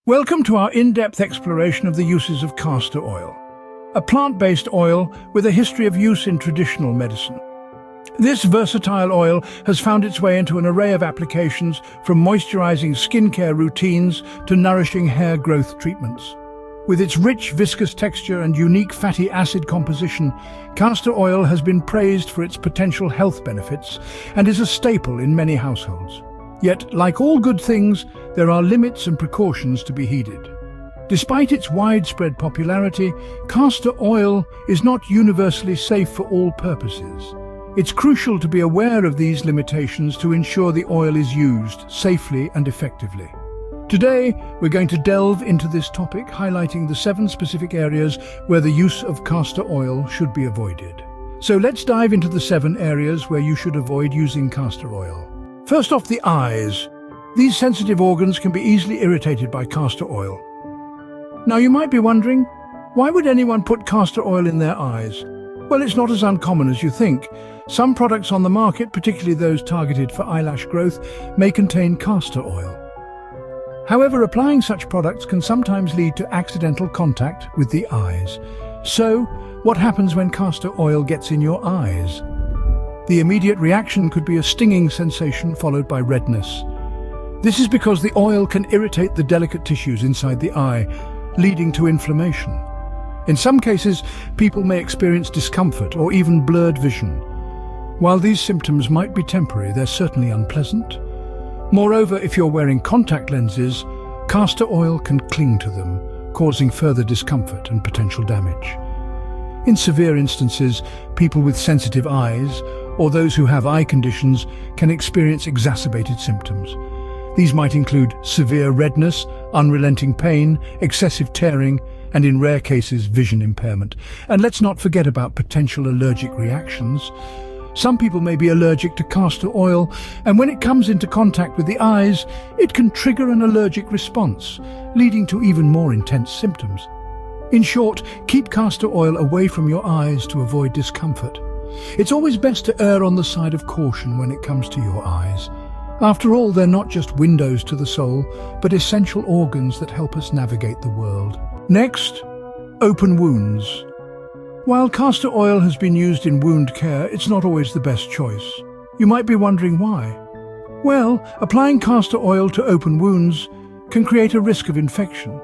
Welcome to our in-depth exploration of the uses of castor oil, a plant-based oil with a history of use in traditional medicine. This versatile oil has found its way into an array of applications, from moisturizing skincare routines to nourishing hair growth treatments. With its rich, viscous texture and unique fatty acid composition, castor oil has been praised for its potential health benefits and is a staple in many households. Yet, like all good things, there are limits and precautions to be heeded. Despite its widespread popularity, castor oil is not universally safe for all purposes. It's crucial to be aware of these limitations to ensure the oil is used safely and effectively. Today, we're going to delve into this topic, highlighting the 7 specific areas where the use of castor oil should be avoided. So let's dive into the 7 areas where you should avoid using castor oil. First off, the eyes. These sensitive organs can be easily irritated by castor oil. Now you might be wondering, why would anyone put castor oil in their eyes? Well, it's not as uncommon as you think. Some products on the market, particularly those targeted for eyelash growth, may contain castor oil. However, applying such products can sometimes lead to accidental contact with the eyes. So, what happens when castor oil gets in your eyes? The immediate reaction could be a stinging sensation followed by redness. This is because the oil can irritate the delicate tissues inside the eye, leading to inflammation. In some cases, people may experience discomfort or even blurred vision. While these symptoms might be temporary, they're certainly unpleasant. Moreover, if you're wearing contact lenses, castor oil can cling to them, causing further discomfort and potential damage. In severe instances, people with sensitive eyes or those who have eye conditions can experience exacerbated symptoms. These might include severe redness, unrelenting pain, excessive tearing, and in rare cases, vision impairment. And let's not forget about potential allergic reactions. Some people may be allergic to castor oil, and when it comes into contact with the eyes, it can trigger an allergic response, leading to even more intense symptoms. In short, keep castor oil away from your eyes to avoid discomfort. It's always best to err on the side of caution when it comes to your eyes. After all, they're not just windows to the soul, but essential organs that help us navigate the world. Next, open wounds. While castor oil has been used in wound care, it's not always the best choice. You might be wondering why. Well, applying castor oil to open wounds can create a risk of infection.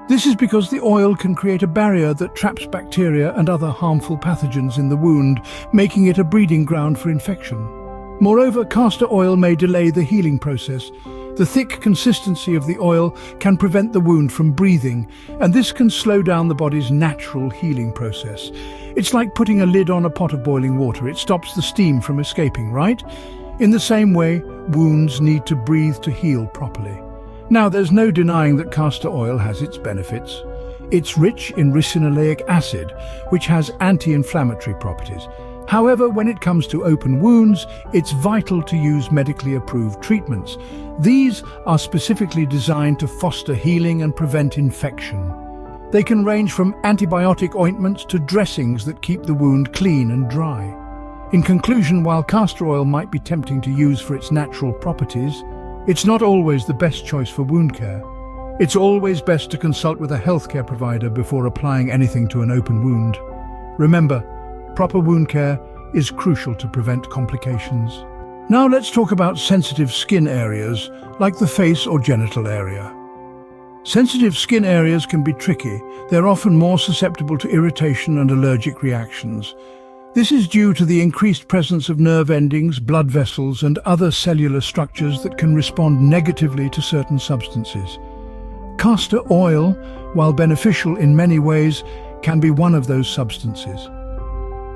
This is because the oil can create a barrier that traps bacteria and other harmful pathogens in the wound, making it a breeding ground for infection. Moreover, castor oil may delay the healing process. The thick consistency of the oil can prevent the wound from breathing, and this can slow down the body's natural healing process. It's like putting a lid on a pot of boiling water. It stops the steam from escaping, right? In the same way, wounds need to breathe to heal properly. Now, there's no denying that castor oil has its benefits. It's rich in ricinoleic acid, which has anti-inflammatory properties. However, when it comes to open wounds, it's vital to use medically approved treatments. These are specifically designed to foster healing and prevent infection. They can range from antibiotic ointments to dressings that keep the wound clean and dry. In conclusion, while castor oil might be tempting to use for its natural properties, it's not always the best choice for wound care. It's always best to consult with a healthcare provider before applying anything to an open wound. Remember, proper wound care is crucial to prevent complications. Now let's talk about sensitive skin areas, like the face or genital area. Sensitive skin areas can be tricky. They're often more susceptible to irritation and allergic reactions. This is due to the increased presence of nerve endings, blood vessels, and other cellular structures that can respond negatively to certain substances. Castor oil, while beneficial in many ways, can be one of those substances.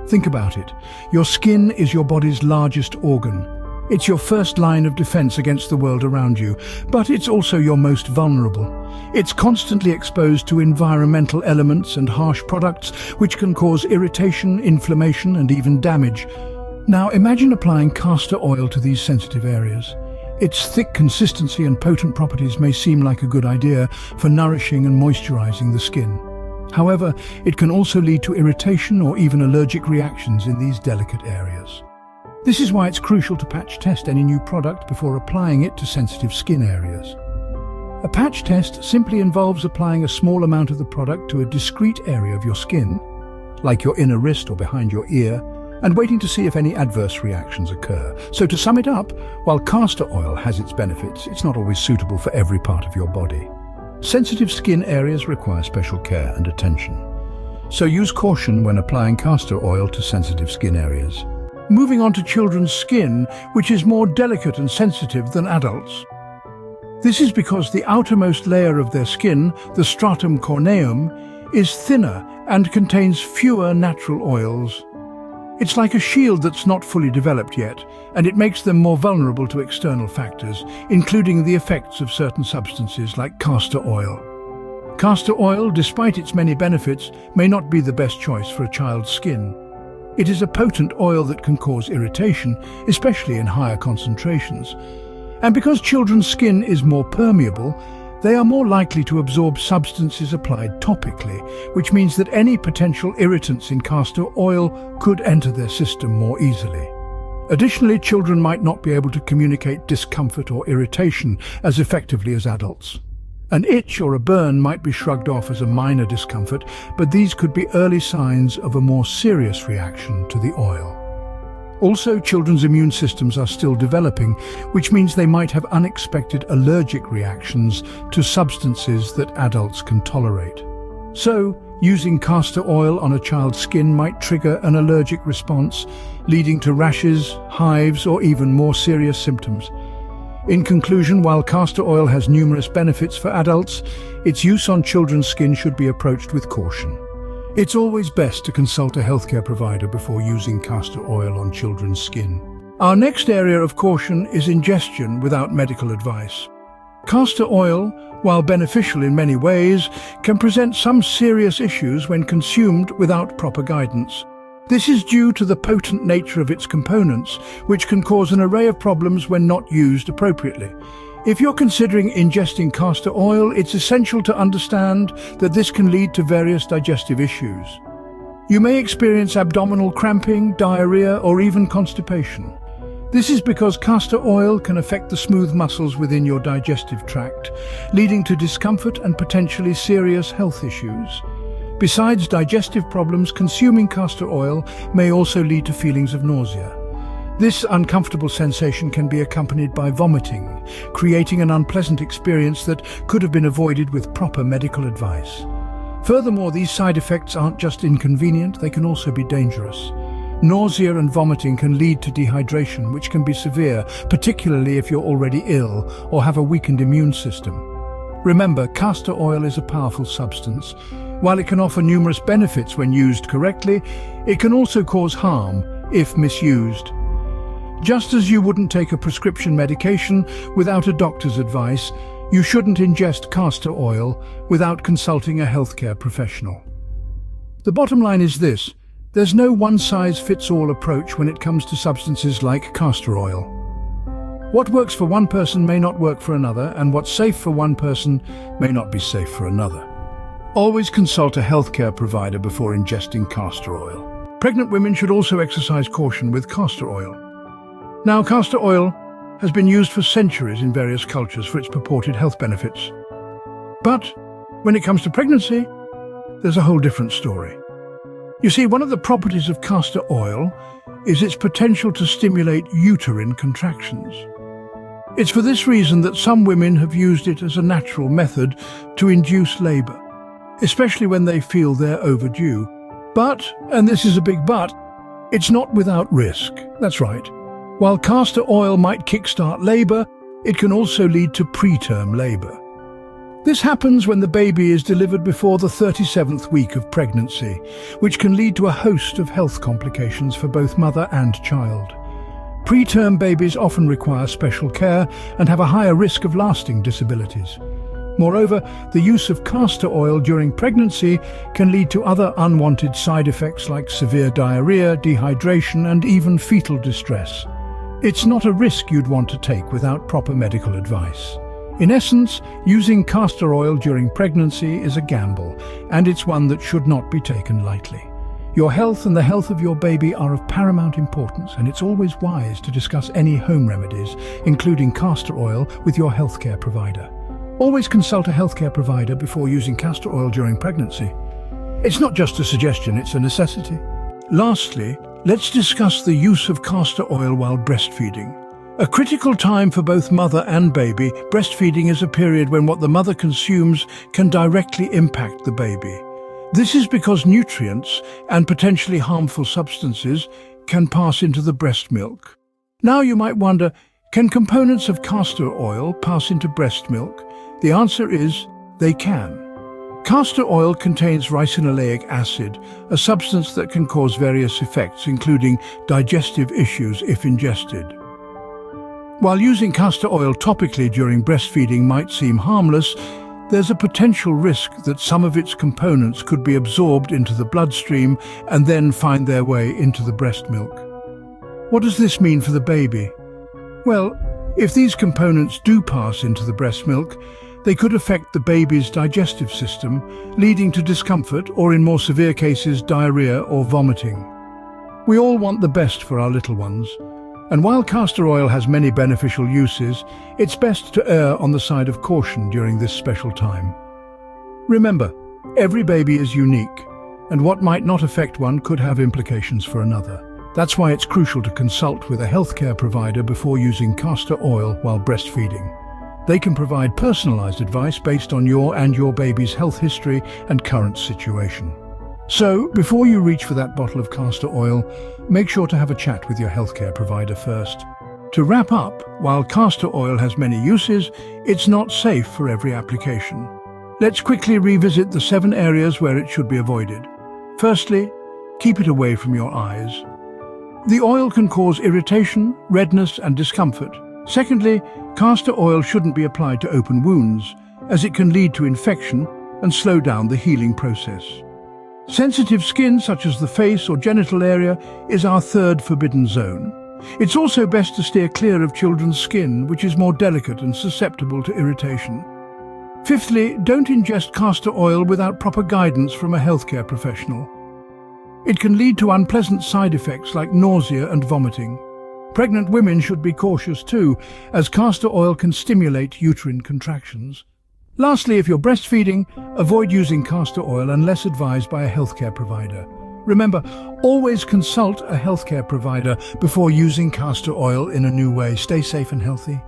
Think about it. Your skin is your body's largest organ. It's your first line of defense against the world around you, but it's also your most vulnerable. It's constantly exposed to environmental elements and harsh products, which can cause irritation, inflammation, and even damage. Now, imagine applying castor oil to these sensitive areas. Its thick consistency and potent properties may seem like a good idea for nourishing and moisturizing the skin. However, it can also lead to irritation or even allergic reactions in these delicate areas. This is why it's crucial to patch test any new product before applying it to sensitive skin areas. A patch test simply involves applying a small amount of the product to a discrete area of your skin, like your inner wrist or behind your ear, and waiting to see if any adverse reactions occur. So to sum it up, while castor oil has its benefits, it's not always suitable for every part of your body. Sensitive skin areas require special care and attention. So use caution when applying castor oil to sensitive skin areas. Moving on to children's skin, which is more delicate and sensitive than adults. This is because the outermost layer of their skin, the stratum corneum, is thinner and contains fewer natural oils. It's like a shield that's not fully developed yet, and it makes them more vulnerable to external factors, including the effects of certain substances like castor oil. Castor oil, despite its many benefits, may not be the best choice for a child's skin. It is a potent oil that can cause irritation, especially in higher concentrations. And because children's skin is more permeable, they are more likely to absorb substances applied topically, which means that any potential irritants in castor oil could enter their system more easily. Additionally, children might not be able to communicate discomfort or irritation as effectively as adults. An itch or a burn might be shrugged off as a minor discomfort, but these could be early signs of a more serious reaction to the oil. Also, children's immune systems are still developing, which means they might have unexpected allergic reactions to substances that adults can tolerate. So, using castor oil on a child's skin might trigger an allergic response, leading to rashes, hives, or even more serious symptoms. In conclusion, while castor oil has numerous benefits for adults, its use on children's skin should be approached with caution. It's always best to consult a healthcare provider before using castor oil on children's skin. Our next area of caution is ingestion without medical advice. Castor oil, while beneficial in many ways, can present some serious issues when consumed without proper guidance. This is due to the potent nature of its components, which can cause an array of problems when not used appropriately. If you're considering ingesting castor oil, it's essential to understand that this can lead to various digestive issues. You may experience abdominal cramping, diarrhea, or even constipation. This is because castor oil can affect the smooth muscles within your digestive tract, leading to discomfort and potentially serious health issues. Besides digestive problems, consuming castor oil may also lead to feelings of nausea. This uncomfortable sensation can be accompanied by vomiting, creating an unpleasant experience that could have been avoided with proper medical advice. Furthermore, these side effects aren't just inconvenient, they can also be dangerous. Nausea and vomiting can lead to dehydration, which can be severe, particularly if you're already ill or have a weakened immune system. Remember, castor oil is a powerful substance. While it can offer numerous benefits when used correctly, it can also cause harm if misused. Just as you wouldn't take a prescription medication without a doctor's advice, you shouldn't ingest castor oil without consulting a healthcare professional. The bottom line is this: there's no one-size-fits-all approach when it comes to substances like castor oil. What works for one person may not work for another, and what's safe for one person may not be safe for another. Always consult a healthcare provider before ingesting castor oil. Pregnant women should also exercise caution with castor oil. Now, castor oil has been used for centuries in various cultures for its purported health benefits. But when it comes to pregnancy, there's a whole different story. You see, one of the properties of castor oil is its potential to stimulate uterine contractions. It's for this reason that some women have used it as a natural method to induce labor, especially when they feel they're overdue. But, and this is a big but, it's not without risk. That's right. While castor oil might kickstart labor, it can also lead to preterm labor. This happens when the baby is delivered before the 37th week of pregnancy, which can lead to a host of health complications for both mother and child. Preterm babies often require special care and have a higher risk of lasting disabilities. Moreover, the use of castor oil during pregnancy can lead to other unwanted side effects like severe diarrhea, dehydration, and even fetal distress. It's not a risk you'd want to take without proper medical advice. In essence, using castor oil during pregnancy is a gamble, and it's one that should not be taken lightly. Your health and the health of your baby are of paramount importance, and it's always wise to discuss any home remedies, including castor oil, with your healthcare provider. Always consult a healthcare provider before using castor oil during pregnancy. It's not just a suggestion, it's a necessity. Lastly, let's discuss the use of castor oil while breastfeeding. A critical time for both mother and baby, breastfeeding is a period when what the mother consumes can directly impact the baby. This is because nutrients and potentially harmful substances can pass into the breast milk. Now you might wonder, can components of castor oil pass into breast milk? The answer is, they can. Castor oil contains ricinoleic acid, a substance that can cause various effects, including digestive issues if ingested. While using castor oil topically during breastfeeding might seem harmless, there's a potential risk that some of its components could be absorbed into the bloodstream and then find their way into the breast milk. What does this mean for the baby? Well, if these components do pass into the breast milk, they could affect the baby's digestive system, leading to discomfort or, in more severe cases, diarrhea or vomiting. We all want the best for our little ones, and while castor oil has many beneficial uses, it's best to err on the side of caution during this special time. Remember, every baby is unique, and what might not affect one could have implications for another. That's why it's crucial to consult with a healthcare provider before using castor oil while breastfeeding. They can provide personalized advice based on your and your baby's health history and current situation. So, before you reach for that bottle of castor oil, make sure to have a chat with your healthcare provider first. To wrap up, while castor oil has many uses, it's not safe for every application. Let's quickly revisit the 7 areas where it should be avoided. Firstly, keep it away from your eyes. The oil can cause irritation, redness, and discomfort. Secondly, castor oil shouldn't be applied to open wounds, as it can lead to infection and slow down the healing process. Sensitive skin, such as the face or genital area, is our third forbidden zone. It's also best to steer clear of children's skin, which is more delicate and susceptible to irritation. Fifthly, don't ingest castor oil without proper guidance from a healthcare professional. It can lead to unpleasant side effects like nausea and vomiting. Pregnant women should be cautious too, as castor oil can stimulate uterine contractions. Lastly, if you're breastfeeding, avoid using castor oil unless advised by a healthcare provider. Remember, always consult a healthcare provider before using castor oil in a new way. Stay safe and healthy.